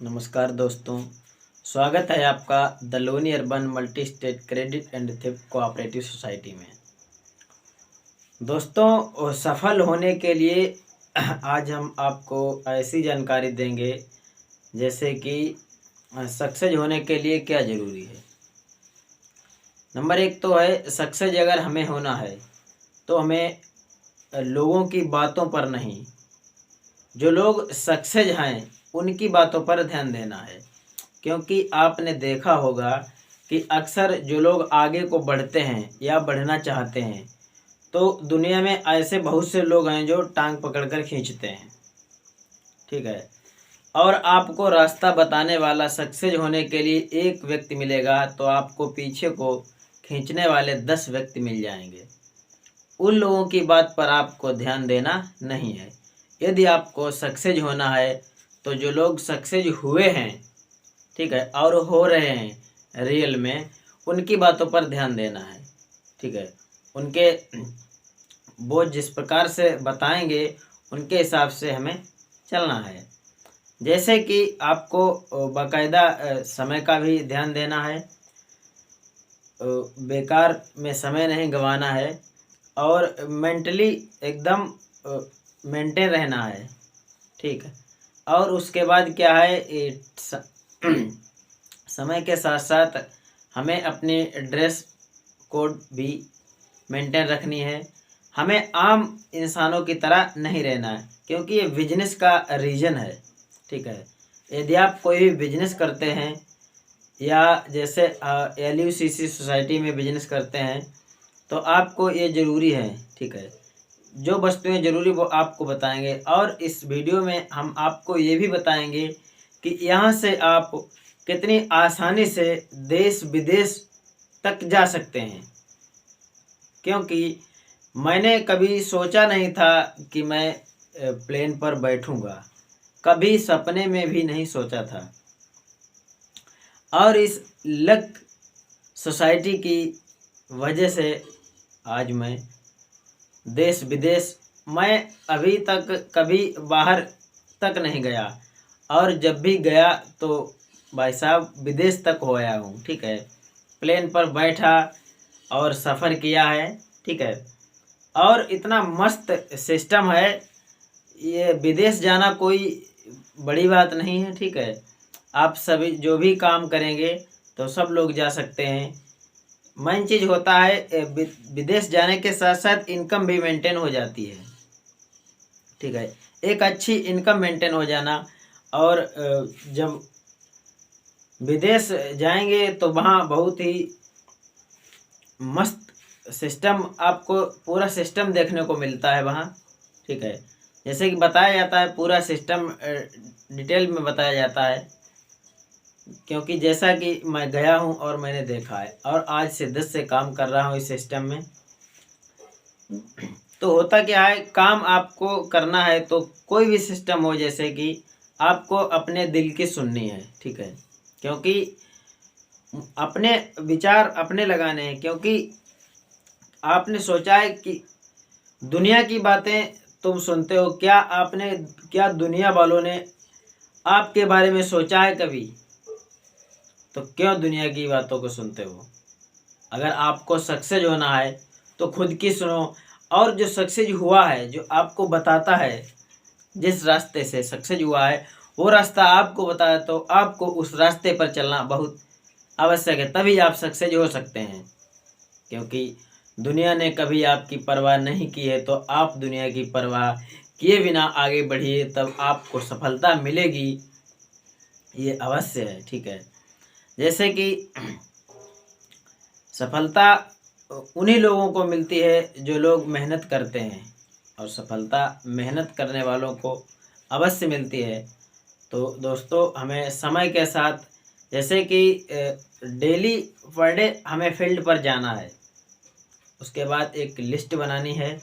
नमस्कार दोस्तों, स्वागत है आपका the Loni urban multi state credit and theft cooperative society में। दोस्तों, सफल होने के लिए आज हम आपको ऐसी जानकारी देंगे जैसे कि सक्सेस होने के लिए क्या ज़रूरी है। नंबर एक तो है सक्सेस अगर हमें होना है तो हमें लोगों की बातों पर नहीं, जो लोग सक्सेस हैं उनकी बातों पर ध्यान देना है। क्योंकि आपने देखा होगा कि अक्सर जो लोग आगे को बढ़ते हैं या बढ़ना चाहते हैं तो दुनिया में ऐसे बहुत से लोग हैं जो टांग पकड़कर खींचते हैं, ठीक है। और आपको रास्ता बताने वाला सक्सेस होने के लिए एक व्यक्ति मिलेगा तो आपको पीछे को खींचने वाले 10 व्यक्ति मिल जाएंगे। उन लोगों की बात पर आपको ध्यान देना नहीं है। यदि आपको सक्सेस होना है तो जो लोग सक्सेस हुए हैं, ठीक है, और हो रहे हैं रियल में, उनकी बातों पर ध्यान देना है, ठीक है। उनके वो जिस प्रकार से बताएंगे उनके हिसाब से हमें चलना है। जैसे कि आपको बाकायदा समय का भी ध्यान देना है, बेकार में समय नहीं गंवाना है और मेंटली एकदम मेंटेन रहना है, ठीक है। और उसके बाद क्या है, समय के साथ साथ हमें अपनी ड्रेस कोड भी मेंटेन रखनी है। हमें आम इंसानों की तरह नहीं रहना है क्योंकि ये बिजनेस का रीजन है, ठीक है। यदि आप कोई भी बिजनेस करते हैं या जैसे LUCC सोसाइटी में बिजनेस करते हैं तो आपको ये ज़रूरी है, ठीक है। जो वस्तुएं ज़रूरी वो आपको बताएंगे और इस वीडियो में हम आपको ये भी बताएंगे कि यहाँ से आप कितनी आसानी से देश विदेश तक जा सकते हैं। क्योंकि मैंने कभी सोचा नहीं था कि मैं प्लेन पर बैठूंगा, कभी सपने में भी नहीं सोचा था। और इस लक सोसाइटी की वजह से आज मैं देश विदेश, मैं अभी तक कभी बाहर तक नहीं गया और जब भी गया तो भाई साहब विदेश तक हो आया हूँ, ठीक है। प्लेन पर बैठा और सफ़र किया है, ठीक है। और इतना मस्त सिस्टम है, ये विदेश जाना कोई बड़ी बात नहीं है, ठीक है। आप सभी जो भी काम करेंगे तो सब लोग जा सकते हैं। मेन चीज़ होता है विदेश जाने के साथ साथ इनकम भी मेंटेन हो जाती है, ठीक है। एक अच्छी इनकम मेंटेन हो जाना, और जब विदेश जाएंगे तो वहाँ बहुत ही मस्त सिस्टम, आपको पूरा सिस्टम देखने को मिलता है वहाँ, ठीक है। जैसे कि बताया जाता है, पूरा सिस्टम डिटेल में बताया जाता है। क्योंकि जैसा कि मैं गया हूं और मैंने देखा है और आज शिद्दत से काम कर रहा हूं इस सिस्टम में। तो होता क्या है, काम आपको करना है तो कोई भी सिस्टम हो, जैसे कि आपको अपने दिल की सुननी है, ठीक है। क्योंकि अपने विचार अपने लगाने हैं। क्योंकि आपने सोचा है कि दुनिया की बातें तुम सुनते हो, क्या दुनिया वालों ने आपके बारे में सोचा है कभी? तो क्यों दुनिया की बातों को सुनते हो? अगर आपको सक्सेस होना है तो खुद की सुनो। और जो सक्सेस हुआ है, जो आपको बताता है जिस रास्ते से सक्सेस हुआ है, वो रास्ता आपको बताया तो आपको उस रास्ते पर चलना बहुत आवश्यक है, तभी आप सक्सेस हो सकते हैं। क्योंकि दुनिया ने कभी आपकी परवाह नहीं की है तो आप दुनिया की परवाह किए बिना आगे बढ़िए, तब आपको सफलता मिलेगी, ये अवश्य है, ठीक है। जैसे कि सफलता उन्हीं लोगों को मिलती है जो लोग मेहनत करते हैं, और सफलता मेहनत करने वालों को अवश्य मिलती है। तो दोस्तों, हमें समय के साथ, जैसे कि डेली पर डे हमें फील्ड पर जाना है, उसके बाद एक लिस्ट बनानी है।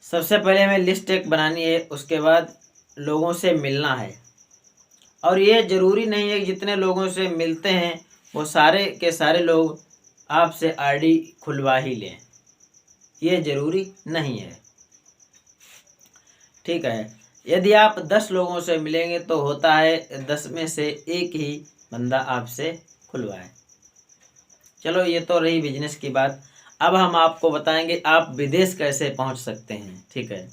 सबसे पहले हमें लिस्ट एक बनानी है, उसके बाद लोगों से मिलना है। और ये ज़रूरी नहीं है कि जितने लोगों से मिलते हैं वो सारे के सारे लोग आपसे आईडी खुलवा ही लें, ये ज़रूरी नहीं है, ठीक है। यदि आप 10 लोगों से मिलेंगे तो होता है 10 में से एक ही बंदा आपसे खुलवाए। चलो ये तो रही बिजनेस की बात। अब हम आपको बताएंगे आप विदेश कैसे पहुंच सकते हैं, ठीक है।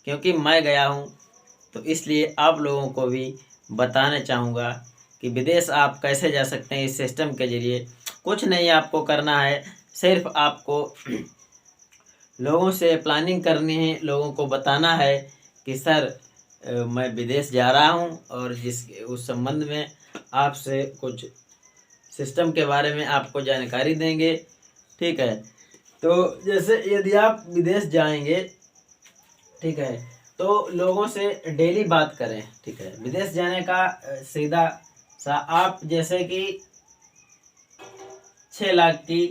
क्योंकि मैं गया हूं तो इसलिए आप लोगों को भी बताना चाहूँगा कि विदेश आप कैसे जा सकते हैं इस सिस्टम के ज़रिए। कुछ नहीं आपको करना है, सिर्फ आपको लोगों से प्लानिंग करनी है, लोगों को बताना है कि सर मैं विदेश जा रहा हूँ और उस संबंध में आपसे कुछ सिस्टम के बारे में आपको जानकारी देंगे, ठीक है। तो जैसे यदि आप विदेश जाएंगे, ठीक है, तो लोगों से डेली बात करें, ठीक है। विदेश जाने का सीधा सा आप जैसे कि 6 लाख की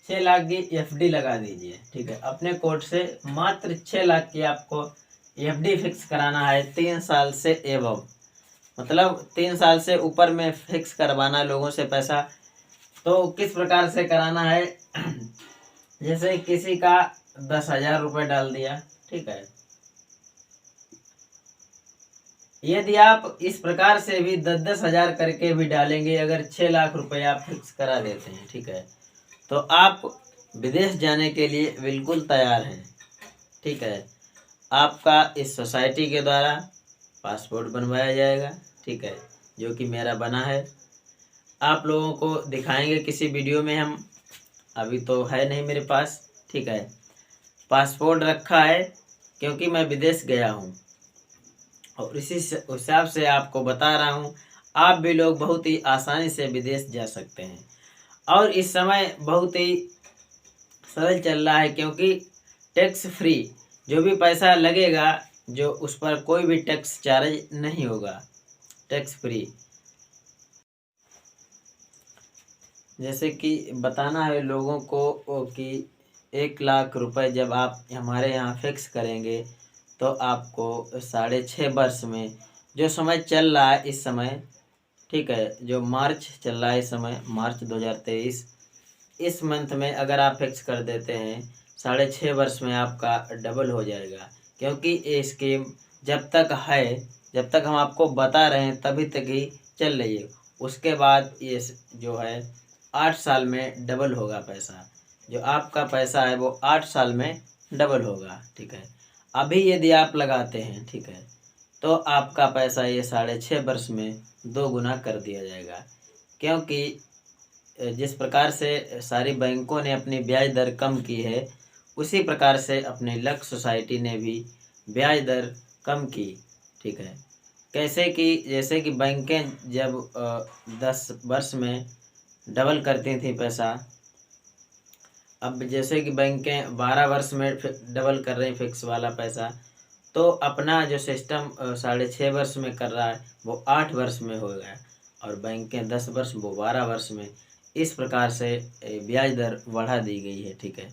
6 लाख की एफडी लगा दीजिए, ठीक है। अपने कोर्ट से मात्र 6 लाख की आपको एफडी फिक्स कराना है 3 साल से एबव, मतलब 3 साल से ऊपर में फिक्स करवाना है लोगों से पैसा। तो किस प्रकार से कराना है जैसे किसी का 10,000 रुपये डाल दिया, ठीक है। यदि आप इस प्रकार से भी 10-10 हजार करके भी डालेंगे, अगर 6 लाख रुपए आप फिक्स करा देते हैं, ठीक है, तो आप विदेश जाने के लिए बिल्कुल तैयार हैं, ठीक है। आपका इस सोसाइटी के द्वारा पासपोर्ट बनवाया जाएगा, ठीक है, जो कि मेरा बना है। आप लोगों को दिखाएंगे किसी वीडियो में, हम अभी तो है नहीं मेरे पास, ठीक है। पासपोर्ट रखा है क्योंकि मैं विदेश गया हूँ और इसी हिसाब से आपको बता रहा हूँ। आप भी लोग बहुत ही आसानी से विदेश जा सकते हैं और इस समय बहुत ही सरल चल रहा है, क्योंकि टैक्स फ्री जो भी पैसा लगेगा, जो उस पर कोई भी टैक्स चार्ज नहीं होगा, टैक्स फ्री। जैसे कि बताना है लोगों को कि 1 लाख रुपए जब आप हमारे यहाँ फिक्स करेंगे तो आपको 6.5 वर्ष में, जो समय चल रहा है इस समय, ठीक है, जो मार्च चल रहा है इस समय, मार्च 2023, इस मंथ में अगर आप फिक्स कर देते हैं 6.5 वर्ष में आपका डबल हो जाएगा। क्योंकि ये स्कीम जब तक है, जब तक हम आपको बता रहे हैं तभी तक ही चल रही है। उसके बाद ये जो है 8 साल में डबल होगा पैसा, जो आपका पैसा है वो 8 साल में डबल होगा, ठीक है। अभी यदि आप लगाते हैं, ठीक है, तो आपका पैसा ये 6.5 वर्ष में 2 गुना कर दिया जाएगा। क्योंकि जिस प्रकार से सारी बैंकों ने अपनी ब्याज दर कम की है, उसी प्रकार से अपनी लक सोसाइटी ने भी ब्याज दर कम की, ठीक है। कैसे कि जैसे कि बैंकें जब 10 वर्ष में डबल करती थी पैसा, अब जैसे कि बैंकें 12 वर्ष में डबल कर रही फिक्स वाला पैसा, तो अपना जो सिस्टम 6.5 वर्ष में कर रहा है वो 8 वर्ष में हो गया, और बैंकें 10 वर्ष, वो 12 वर्ष में। इस प्रकार से ब्याज दर बढ़ा दी गई है, ठीक है।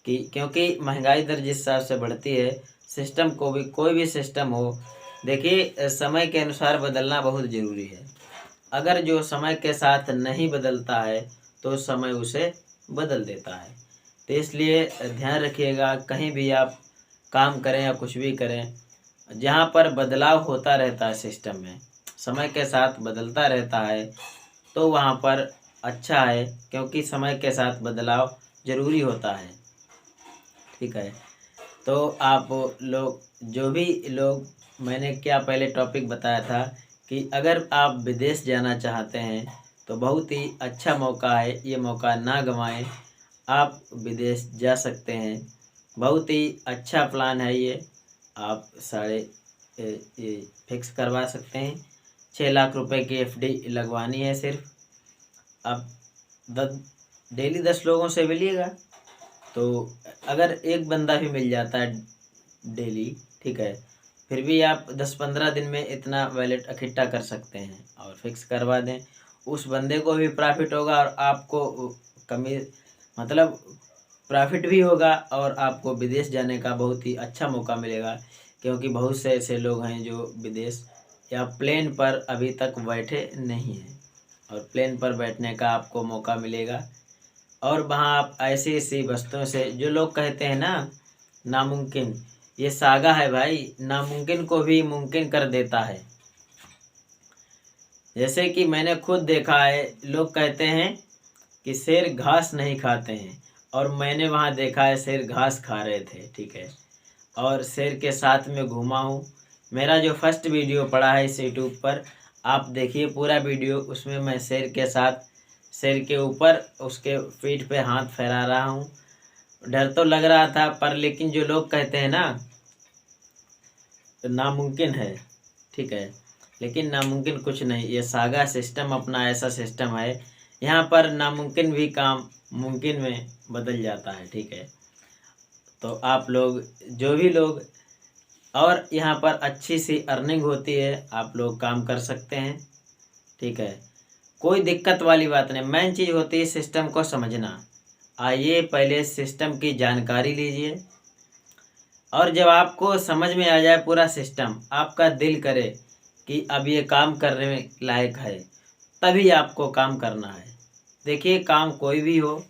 कि क्योंकि महंगाई दर जिस हिसाब से बढ़ती है, सिस्टम को भी, कोई भी सिस्टम हो, देखिए समय के अनुसार बदलना बहुत ज़रूरी है। अगर जो समय के साथ नहीं बदलता है तो समय उसे बदल देता है। तो इसलिए ध्यान रखिएगा, कहीं भी आप काम करें या कुछ भी करें, जहाँ पर बदलाव होता रहता है सिस्टम में, समय के साथ बदलता रहता है, तो वहाँ पर अच्छा है, क्योंकि समय के साथ बदलाव ज़रूरी होता है, ठीक है। तो आप लोग, जो भी लोग, मैंने क्या पहले टॉपिक बताया था कि अगर आप विदेश जाना चाहते हैं तो बहुत ही अच्छा मौका है, ये मौका ना गंवाएं, आप विदेश जा सकते हैं। बहुत ही अच्छा प्लान है ये, आप ये फिक्स करवा सकते हैं। 6 लाख रुपए की एफडी लगवानी है सिर्फ। अब डेली 10 लोगों से मिलिएगा, तो अगर एक बंदा भी मिल जाता है डेली, ठीक है, फिर भी आप 10-15 दिन में इतना वैलेट इकट्ठा कर सकते हैं और फिक्स करवा दें। उस बंदे को भी प्रॉफिट होगा और आपको कमी, मतलब प्रॉफिट भी होगा, और आपको विदेश जाने का बहुत ही अच्छा मौका मिलेगा। क्योंकि बहुत से ऐसे लोग हैं जो विदेश या प्लेन पर अभी तक बैठे नहीं हैं, और प्लेन पर बैठने का आपको मौका मिलेगा। और वहाँ आप ऐसी ऐसी वस्तुओं से, जो लोग कहते हैं ना नामुमकिन, ये सागा है भाई, नामुमकिन को भी मुमकिन कर देता है। जैसे कि मैंने खुद देखा है, लोग कहते हैं कि शेर घास नहीं खाते हैं, और मैंने वहाँ देखा है शेर घास खा रहे थे, ठीक है। और शेर के साथ में घूमा हूँ। मेरा जो फर्स्ट वीडियो पड़ा है इस यूट्यूब पर, आप देखिए पूरा वीडियो, उसमें मैं शेर के साथ, शेर के ऊपर उसके पीठ पे हाथ फैला रहा हूँ। डर तो लग रहा था, पर लेकिन जो लोग कहते हैं ना नामुमकिन है, ठीक है, लेकिन नामुमकिन कुछ नहीं। ये सागा सिस्टम अपना ऐसा सिस्टम है, यहाँ पर नामुमकिन भी काम मुमकिन में बदल जाता है, ठीक है। तो आप लोग, जो भी लोग, और यहाँ पर अच्छी सी अर्निंग होती है, आप लोग काम कर सकते हैं, ठीक है। कोई दिक्कत वाली बात नहीं। मेन चीज़ होती है सिस्टम को समझना। आइए पहले सिस्टम की जानकारी लीजिए, और जब आपको समझ में आ जाए पूरा सिस्टम, आपका दिल करे कि अब ये काम करने लायक है, तभी आपको काम करना है। देखिए काम कोई भी हो,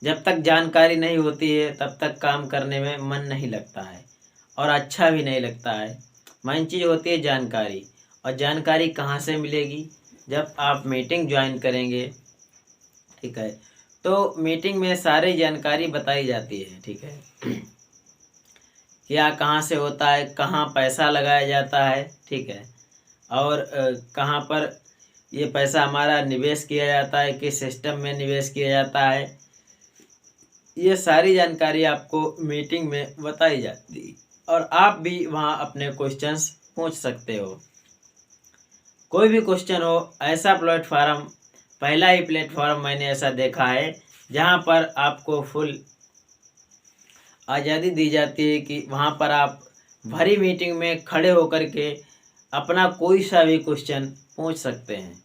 जब तक जानकारी नहीं होती है तब तक काम करने में मन नहीं लगता है, और अच्छा भी नहीं लगता है। मेन चीज़ होती है जानकारी। और जानकारी कहाँ से मिलेगी? जब आप मीटिंग ज्वाइन करेंगे, ठीक है, तो मीटिंग में सारी जानकारी बताई जाती है, ठीक है। क्या कहाँ से होता है, कहाँ पैसा लगाया जाता है, ठीक है, और कहाँ पर ये पैसा हमारा निवेश किया जाता है, किस सिस्टम में निवेश किया जाता है, ये सारी जानकारी आपको मीटिंग में बताई जाती है। और आप भी वहाँ अपने क्वेश्चंस पूछ सकते हो। कोई भी क्वेश्चन हो, ऐसा प्लेटफॉर्म, पहला ही प्लेटफॉर्म मैंने ऐसा देखा है जहाँ पर आपको फुल आज़ादी दी जाती है कि वहाँ पर आप भरी मीटिंग में खड़े होकर के अपना कोई सा भी क्वेश्चन पूछ सकते हैं,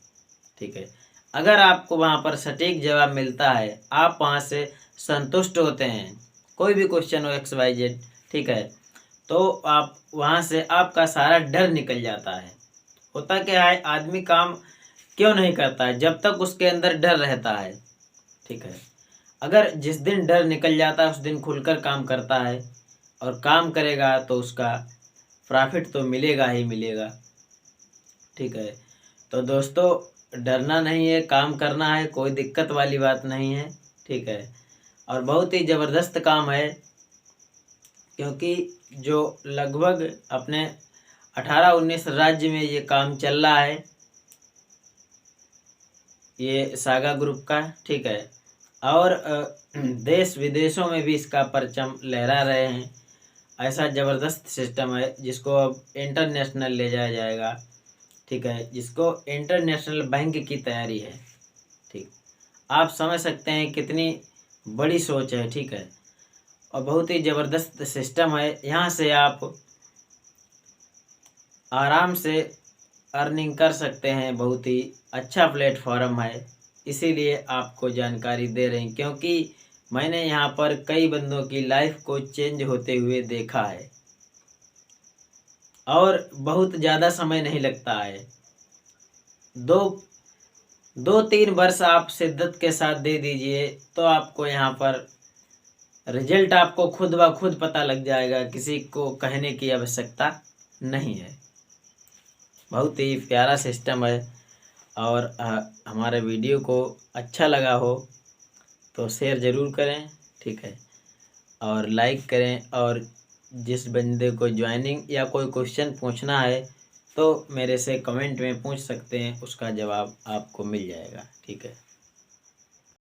ठीक है। अगर आपको वहाँ पर सटीक जवाब मिलता है, आप वहाँ से संतुष्ट होते हैं, कोई भी क्वेश्चन हो XYZ, ठीक है, तो आप वहाँ से, आपका सारा डर निकल जाता है। होता क्या है, आदमी काम क्यों नहीं करता है? जब तक उसके अंदर डर रहता है, ठीक है। अगर जिस दिन डर निकल जाता है उस दिन खुलकर काम करता है, और काम करेगा तो उसका प्रॉफिट तो मिलेगा ही मिलेगा, ठीक है। तो दोस्तों डरना नहीं है, काम करना है, कोई दिक्कत वाली बात नहीं है, ठीक है। और बहुत ही ज़बरदस्त काम है, क्योंकि जो लगभग अपने 18-19 राज्य में ये काम चल रहा है, ये सागा ग्रुप का, ठीक है। और देश विदेशों में भी इसका परचम लहरा रहे हैं। ऐसा ज़बरदस्त सिस्टम है जिसको अब इंटरनेशनल ले जाया जाएगा, ठीक है, जिसको इंटरनेशनल बैंक की तैयारी है, ठीक। आप समझ सकते हैं कितनी बड़ी सोच है, ठीक है। और बहुत ही ज़बरदस्त सिस्टम है, यहाँ से आप आराम से अर्निंग कर सकते हैं। बहुत ही अच्छा प्लेटफॉर्म है, इसीलिए आपको जानकारी दे रहे हैं, क्योंकि मैंने यहाँ पर कई बंदों की लाइफ को चेंज होते हुए देखा है, और बहुत ज़्यादा समय नहीं लगता है। 2-3 वर्ष आप शिद्दत के साथ दे दीजिए, तो आपको यहाँ पर रिजल्ट आपको खुद ब खुद पता लग जाएगा, किसी को कहने की आवश्यकता नहीं है। बहुत ही प्यारा सिस्टम है। और हमारे वीडियो को अच्छा लगा हो तो शेयर ज़रूर करें, ठीक है, और लाइक करें। और जिस बंदे को ज्वाइनिंग या कोई क्वेश्चन पूछना है तो मेरे से कमेंट में पूछ सकते हैं, उसका जवाब आपको मिल जाएगा, ठीक है।